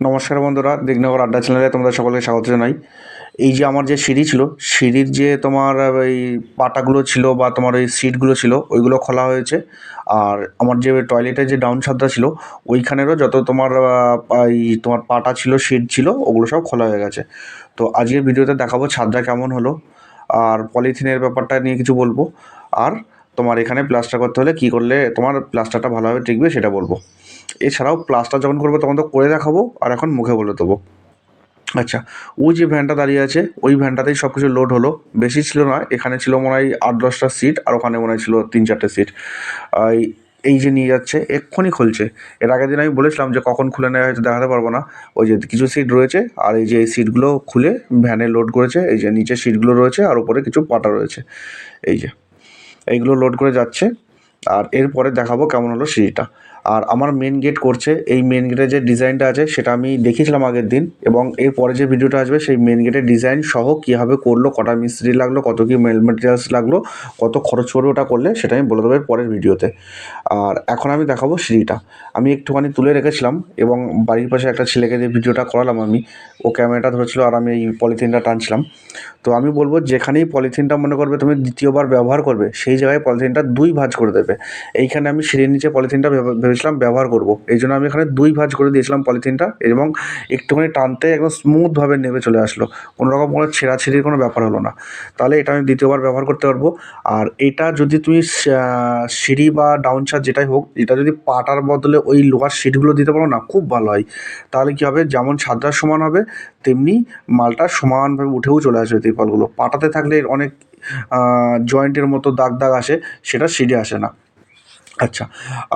নমস্কার বন্ধুরা, দিগনগর আড্ডা চ্যানেলে তোমাদের সকলকে স্বাগত জানাই। এই যে আমার যে সিঁড়ি ছিল, সিঁড়ির যে তোমার এই পাটাগুলো ছিল বা তোমার ওই সিটগুলো ছিল, ওইগুলো খোলা হয়েছে। আর আমার যে টয়লেটের যে ডাউন ছাদটা ছিল, ওইখানেরও যত তোমার এই তোমার পাটা ছিল, সিট ছিল, ওগুলো সব খোলা হয়ে গেছে। তো আজকের ভিডিওতে দেখাবো ছাদটা কেমন হলো, আর পলিথিনের ব্যাপারটা নিয়ে কিছু বলবো, আর তোমার এখানে প্লাস্টার করতে হলে কী করলে তোমার প্লাস্টারটা ভালোভাবে টিকবে সেটা বলবো। এছাড়াও প্লাস্টার যখন করবো তখন তো করে দেখাবো, আর এখন মুখে বলে দেবো। আচ্ছা, ওই যে ভ্যানটা দাঁড়িয়ে আছে, ওই ভ্যানটাতেই সব কিছু লোড হলো। বেশি ছিল না, এখানে ছিল মনে হয় 8-10টা সিট, আর ওখানে মনে হয় ছিল 3-4টে সিট। এই এই যে নিয়ে যাচ্ছে, এক্ষুনি খুলছে। এর আগের দিন আমি বলেছিলাম যে কখন খুলে নেওয়া হয়তো দেখাতে পারবো না। ওই যে কিছু সিট রয়েছে, আর এই যে এই সিটগুলো খুলে ভ্যানে লোড করেছে। এই যে নিচে সিটগুলো রয়েছে, আর উপরে কিছু পাটা রয়েছে। এই যে এইগুলো লোড করে যাচ্ছে। আর এরপরে দেখাবো কেমন হলো সিঁড়িটা। আর আমার মেন গেট করছে, এই মেন গেটের যে ডিজাইনটা আছে সেটা আমি দেখিয়েছিলাম আগের দিন, এবং এরপরে যে ভিডিওটা আসবে সেই মেন গেটের ডিজাইন সহ কীভাবে করলো, কটা মিস্ত্রি লাগলো, কত কী মেটেরিয়ালস লাগলো, কত খরচ পড়বে ওটা করলে, সেটা আমি বলে দেবো এর পরের ভিডিওতে। আর এখন আমি দেখাবো সিঁড়িটা। আমি একটুখানি তুলে রেখেছিলাম, এবং বাড়ির পাশে একটা ছেলেকে যে ভিডিওটা করালাম আমি, ও ক্যামেরাটা ধরেছিল আর আমি এই পলিথিনটা টানছিলাম। তো আমি বলবো, যেখানেই পলিথিনটা মনে করবে তুমি দ্বিতীয়বার ব্যবহার করবে, সেই জায়গায় পলিথিনটা 2 ভাঁজ করে দেবে। এইখানে আমি সিঁড়ির নিচে পলিথিনটা ভেবেছিলাম ব্যবহার করব, এই জন্য আমি এখানে 2 ভাঁজ করে দিয়েছিলাম পলিথিনটা, এবং একটুখানি টানতে একদম স্মুথভাবে নেমে চলে আসলো। কোনো রকম কোনো ছেঁড়াছিঁড়ির কোনো ব্যাপার হলো না। তাহলে এটা আমি দ্বিতীয়বার ব্যবহার করতে পারবো। আর এটা যদি তুমি সিঁড়ি বা ডাউন ছাদ যেটাই হোক, এটা যদি পাটার বদলে ওই লোহার সিটগুলো দিতে পারো না, খুব ভালো হয়। তাহলে কী হবে, যেমন ছাদটা সমান হবে, তেমনি মালটা সমানভাবে উঠেও চলে আসবে। তিরপলগুলো পাটাতে থাকলে অনেক জয়েন্টের মতো দাগ দাগ আসে, সেটা সিঁড়ি আসে না। আচ্ছা,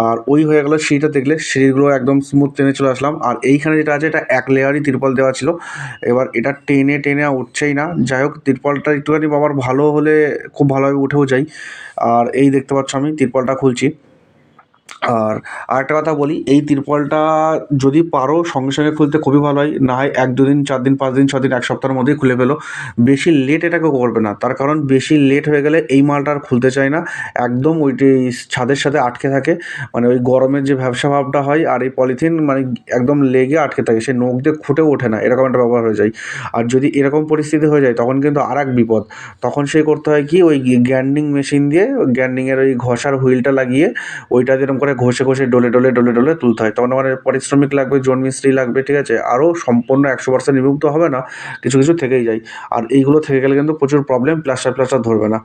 আর ওই হয়ে গেল সিঁড়িটা। দেখলে সিঁড়িগুলো একদম স্মুথ টেনে চলে আসলাম। আর এইখানে যেটা আছে, এটা 1 লেয়ারই তিরপল দেওয়া ছিল। এবার এটা টেনে টেনে উঠছেই না। যাই হোক, তিরপলটা একটুখানি বাবার ভালো হলে খুব ভালোভাবে উঠেও যায়। আর এই দেখতে পাচ্ছ আমি তিরপলটা খুলছি। আর আরেকটা কথা বলি, এই তিরপলটা যদি পারো সঙ্গে সঙ্গে খুলতে খুবই ভালো হয়। না হয় 1-2 দিন, 4 দিন, 5 দিন, 6 দিন, 1 সপ্তাহের মধ্যেই খুলে ফেলো। বেশি লেট এটাকে করবে না, তার কারণ বেশি লেট হয়ে গেলে এই মালটা আর খুলতে চায় না। একদম ওইটি ছাদের সাথে আটকে থাকে। মানে ওই গরমের যে ভ্যাপসা ভাবটা হয়, আর এই পলিথিন মানে একদম লেগে আটকে থাকে, সে নখ দিয়ে খুঁটেও ওঠে না, এরকম একটা ব্যাপার হয়ে যায়। আর যদি এরকম পরিস্থিতি হয়ে যায়, তখন কিন্তু আর এক বিপদ। তখন সে করতে হয় কি, ওই গ্রাইন্ডিং মেশিন দিয়ে গ্রাইন্ডিংয়ের ওই ঘষার হুইলটা লাগিয়ে ওইটা যেরকম করে ঘষে ঘষে ডলে ডলে ডলে ডলে তুলতে হয়। তখন আমার পারিশ্রমিক লাগবে, জন মিস্ত্রি লাগবে, ঠিক আছে? আরও সম্পূর্ণ 100% রিমুভ তো হবে না, কিছু কিছু থেকেই যায়। আর এইগুলো থেকে গেলে কিন্তু প্রচুর প্রবলেম, প্লাস্টার ধরবে না।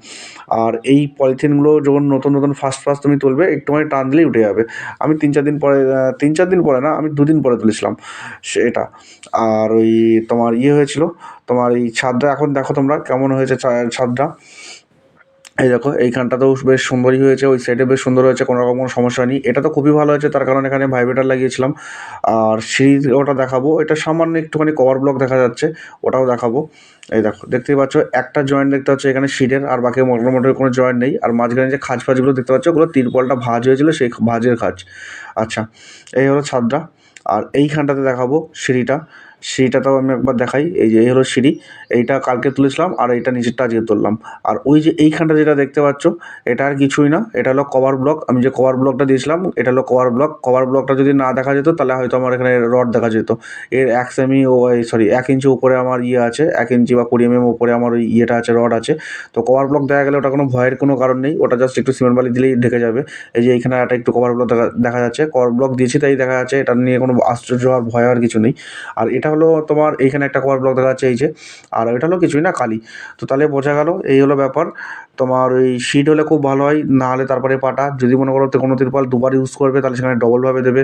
আর এই পলিথিনগুলো যখন নতুন নতুন ফার্স্ট ফার্স্ট তুমি তুলবে, একটুখানি টান দিলেই উঠে যাবে। আমি 3-4 দিন পরে, 3-4 দিন পরে না, আমি 2 দিন পরে তুলেছিলাম সেটা। আর ওই তোমার হয়েছিল, তোমার এই ছাদটা এখন দেখো তোমরা কেমন হয়েছে ছাদটা। এই দেখো, এইখানটাতেও বেশ সুন্দরই হয়েছে, ওই সাইডে বেশ সুন্দর হয়েছে, কোনো রকম কোনো সমস্যা নেই। এটা তো খুবই ভালো হয়েছে, তার কারণ এখানে ভাইব্রেটার লাগিয়েছিলাম। আর সিঁড়ি ওটা দেখাবো, এটা সামান্য একটুখানি কভার ব্লক দেখা যাচ্ছে, ওটাও দেখাবো। এই দেখো, দেখতেই পাচ্ছ একটা জয়েন্ট দেখতে পাচ্ছ এখানে সিটের, আর বাকি মোটামুটি কোনো জয়েন্ট নেই। আর মাঝখানে যে খাঁজ ফাজগুলো দেখতে পাচ্ছ, ওগুলো তিরপলটা ভাঁজ হয়েছিল, সেই ভাঁজের খাঁজ। আচ্ছা, এই হলো ছাদটা। আর এইখানটাতে দেখাবো সিঁড়িটা। সিঁড়িটাতেও আমি একবার দেখাই। এই যে এই হলো সিঁড়ি, এইটা কালকে তুলেছিলাম, আর এইটা নিচেরটা আজকে তুললাম। আর ওই যে এইখানটা যেটা দেখতে পাচ্ছ, এটা আর কিছুই না, এটা হলো কভার ব্লক। আমি যে কভার ব্লকটা দিয়েছিলাম, এটা হলো কভার ব্লক। কভার ব্লকটা যদি না দেখা যেত, তাহলে হয়তো আমার এখানে রড দেখা যেত। এর 1 সেমি, ও সরি 1 ইঞ্চি উপরে আমার আছে, 1 ইঞ্চি বা 20 উপরে আমার ওই আছে, রড আছে। তো কভার ব্লক দেখা গেলে ওটা কোনো ভয়ের কোনো কারণ নেই, ওটা জাস্ট একটু সিমেন্ট বালি দিলেই ঢেকে যাবে। এই যে এইখানে একটা একটু কভার ব্লক দেখা যাচ্ছে, কভার ব্লক দিয়েছি তাই দেখা যাচ্ছে, এটা নিয়ে কোনো আশ্চর্য আর ভয় আর কিছু নেই। আর এটা হলো তোমার এইখানে একটা কভার ব্লক দেখা যাচ্ছে, এই যে। আর এটা হলো কিছুই না, কালি। তো তাহলে বোঝা গেল, এই হলো ব্যাপার। তোমার ওই শিট হলে খুব ভালো হয়, না হলে তারপরে পাটা। যদি মনে করো কোনো তিরপল দুবার ইউজ করবে, তাহলে সেখানে ডবলভাবে দেবে।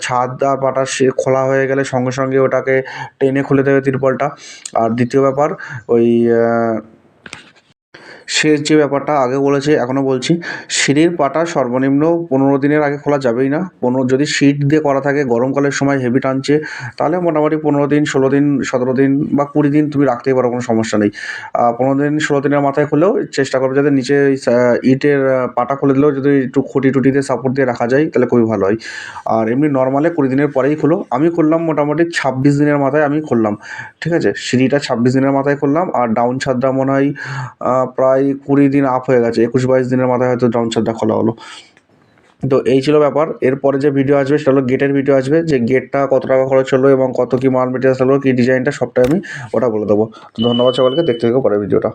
ছাদ আর পাটা সে খোলা হয়ে গেলে সঙ্গে সঙ্গে ওটাকে টেনে খুলে দেবে তিরপলটা। আর দ্বিতীয় ব্যাপার, ওই শেষ যে ব্যাপারটা আগে বলেছি, এখনও বলছি, সিঁড়ির পাটা সর্বনিম্ন 15 দিনের আগে খোলা যাবেই না। যদি শিট দিয়ে করা থাকে, গরমকালের সময় হেভি টানছে, তাহলে মোটামুটি 15 দিন, 16 দিন, 17 দিন বা 20 দিন তুমি রাখতেই পারো, কোনো সমস্যা নেই। 15 দিন, 16 দিনের মাথায় খুলেও চেষ্টা করবে যাতে নিচে ইটের পাটা খুলে দিলেও যদি একটু খুঁটি টুটিতে সাপোর্ট দিয়ে রাখা যায়, তাহলে খুবই ভালো হয়। আর এমনি নর্মালে 20 দিনের পরেই খুলো। আমি করলাম মোটামুটি 26 দিনের মাথায় আমি খুললাম, ঠিক আছে? সিঁড়িটা 26 দিনের মাথায় খুললাম, আর ডাউন ছাদটা মনে হয় প্রায় 20 দিন আপ হয়ে গেছে, 21-22 দিনের মাথায় হয়তো ডাউন ছাদটা খোলা হলো। তো এই ছিল ব্যাপার। এরপরে যে ভিডিও আসবে সেটা হলো গেটের ভিডিও আসবে, যে গেটটা কত টাকা খরচ হলো এবং কত কী মাল মেটেরিয়ালস হলো, কী ডিজাইনটা, সবটাই আমি ওটা বলে দেবো। তো ধন্যবাদ সকলকে, দেখতে থাকো পরের ভিডিওটা।